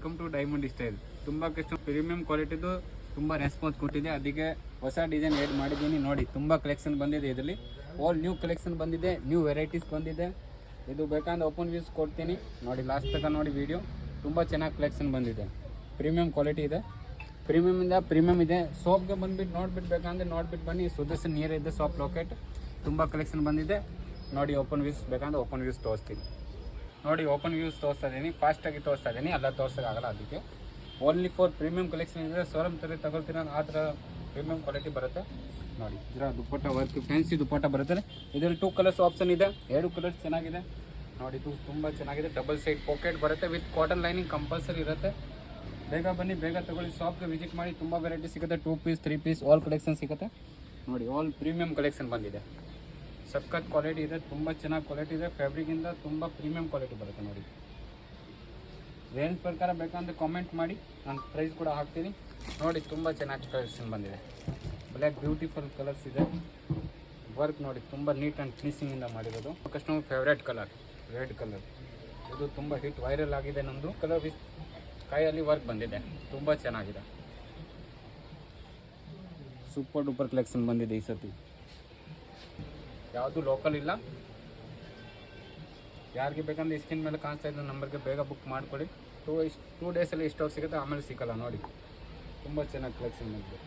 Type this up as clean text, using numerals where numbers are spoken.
Welcome to diamond style. ತುಂಬ premium ಕ್ವಾಲಿಟಿದು ತುಂಬ ರೆಸ್ಪಾನ್ಸ್ ಕೊಟ್ಟಿದೆ. ಅದಕ್ಕೆ ಹೊಸ ಡಿಸೈನ್ ಆ್ಯಡ್ ಮಾಡಿದ್ದೀನಿ. ನೋಡಿ, ತುಂಬ ಕಲೆಕ್ಷನ್ ಬಂದಿದೆ. ಇದರಲ್ಲಿ ಆಲ್ ನ್ಯೂ ಕಲೆಕ್ಷನ್ ಬಂದಿದೆ, ನ್ಯೂ ವೆರೈಟೀಸ್ ಬಂದಿದೆ. ಇದು ಬೇಕಂದ್ರೆ ಓಪನ್ ವ್ಯೂಸ್ ಕೊಡ್ತೀನಿ, ನೋಡಿ ಲಾಸ್ಟ್ ತನಕ ನೋಡಿ ವಿಡಿಯೋ. ತುಂಬ ಚೆನ್ನಾಗಿ ಕಲೆಕ್ಷನ್ ಬಂದಿದೆ, ಪ್ರೀಮಿಯಂ ಕ್ವಾಲಿಟಿ ಇದೆ. ಪ್ರೀಮಿಯಮ್ ಇದೆ. ಸೋಪ್ಗೆ ಬಂದುಬಿಟ್ಟು ನೋಡ್ಬಿಟ್ಟು ಬೇಕಂದ್ರೆ ನೋಡ್ಬಿಟ್ಟು ಬನ್ನಿ. ಸುದರ್ಶನ್ ನೀರ್ ಇದೆ ಸೋಪ್ ಲಾಕೆಟ್, ತುಂಬ ಕಲೆಕ್ಷನ್ ಬಂದಿದೆ. ನೋಡಿ ಓಪನ್ ವ್ಯೂಸ್ ಬೇಕಂದ್ರೆ ಓಪನ್ ವ್ಯೂಸ್ ತೋರಿಸ್ತೀನಿ. ನೋಡಿ ಓಪನ್ ವ್ಯೂಸ್ ತೋರಿಸ್ತಾ ಇದ್ದೀನಿ, ಫಾಸ್ಟಾಗಿ ತೋರಿಸ್ತಾ ಇದ್ದೀನಿ, ಎಲ್ಲ ತೋರ್ಸೋಕ್ಕಾಗಲ್ಲ. ಅದಕ್ಕೆ ಓನ್ಲಿ ಫಾರ್ ಪ್ರೀಮಿಯಂ ಕಲೆಕ್ಷನ್ ಇದೆ. ಶೋರೂಮ್ ಥರ ತಗೊಳ್ತೀರ ಆ ಥರ ಪ್ರೀಮಿಯಂ ಕ್ವಾಲಿಟಿ ಬರುತ್ತೆ. ನೋಡಿ ಇದರ ದುಪ್ಪಟ್ಟ ವರ್ಕ್, ಫ್ಯಾನ್ಸಿ ದುಪ್ಪಟ್ಟ ಬರುತ್ತೆ. ಇದರಲ್ಲಿ 2 ಕಲರ್ಸ್ ಆಪ್ಷನ್ ಇದೆ, 2 ಕಲರ್ಸ್ ಚೆನ್ನಾಗಿದೆ. ನೋಡಿ ಇದು ತುಂಬ ಚೆನ್ನಾಗಿದೆ. ಡಬಲ್ ಸೈಡ್ ಪಾಕೆಟ್ ಬರುತ್ತೆ ವಿತ್ ಕಾಟನ್ ಲೈನಿಂಗ್ ಕಂಪಲ್ಸರಿ ಇರುತ್ತೆ. ಬೇಗ ಬನ್ನಿ, ಬೇಗ ತಗೊಳ್ಳಿ. ಶಾಪ್ಗೆ ವಿಸಿಟ್ ಮಾಡಿ, ತುಂಬ ವೆರೈಟಿ ಸಿಗುತ್ತೆ. 2 ಪೀಸ್ 3 ಪೀಸ್ ಆಲ್ ಕಲೆಕ್ಷನ್ ಸಿಗುತ್ತೆ. ನೋಡಿ ಆಲ್ ಪ್ರೀಮಿಯಂ ಕಲೆಕ್ಷನ್ ಬಂದಿದೆ. ಸಖತ್ ಕ್ವಾಲಿಟಿ ಇದೆ, ತುಂಬ ಚೆನ್ನಾಗಿ ಕ್ವಾಲಿಟಿ ಇದೆ. ಫ್ಯಾಬ್ರಿಕಿಂದ ತುಂಬ ಪ್ರೀಮಿಯಂ ಕ್ವಾಲಿಟಿ ಬರುತ್ತೆ. ನೋಡಿ ರೇಂಜ್ ಪ್ರಕಾರ ಬೇಕಂದ್ರೆ ಕಾಮೆಂಟ್ ಮಾಡಿ, ನಾನು ಪ್ರೈಸ್ ಕೂಡ ಹಾಕ್ತೀನಿ. ನೋಡಿ ತುಂಬ ಚೆನ್ನಾಗಿ ಕಲೆಕ್ಷನ್ ಬಂದಿದೆ. ಬ್ಲ್ಯಾಕ್ ಬ್ಯೂಟಿಫುಲ್ ಕಲರ್ಸ್ ಇದೆ. ವರ್ಕ್ ನೋಡಿ ತುಂಬ ನೀಟ್ ಆ್ಯಂಡ್ ಫಿನಿಶಿಂಗಿಂದ ಮಾಡಿರೋದು. Customer favourite colour red colour. ಇದು ತುಂಬ ಹಿಟ್ ವೈರಲ್ ಆಗಿದೆ. ನಮ್ಮದು ಕಲರ್ ವಿತ್ ಕೈಯಲ್ಲಿ ವರ್ಕ್ ಬಂದಿದೆ, ತುಂಬ ಚೆನ್ನಾಗಿದೆ. ಸೂಪರ್ ಡೂಪರ್ ಕಲೆಕ್ಷನ್ ಬಂದಿದೆ ಈ ಸತಿ. ಯಾವುದು ಲೋಕಲ್ ಇಲ್ಲ. ಯಾರಿಗೆ ಬೇಕಂದ್ರೆ ಸ್ಕ್ರೀನ್ ಮೇಲೆ ಕಾಣಿಸ್ತಾ ಇದ್ದ ನಂಬರ್ಗೆ ಬೇಗ ಬುಕ್ ಮಾಡ್ಕೊಳ್ಳಿ. 2 ಡೇಸಲ್ಲಿ ಸ್ಟಾಕ್ ಸಿಗುತ್ತೆ, ಆಮೇಲೆ ಸಿಕ್ಕಲ್ಲ. ನೋಡಿ ತುಂಬ ಚೆನ್ನಾಗಿ ಕಲೆಕ್ಷನ್ ಬಂದಿದೆ.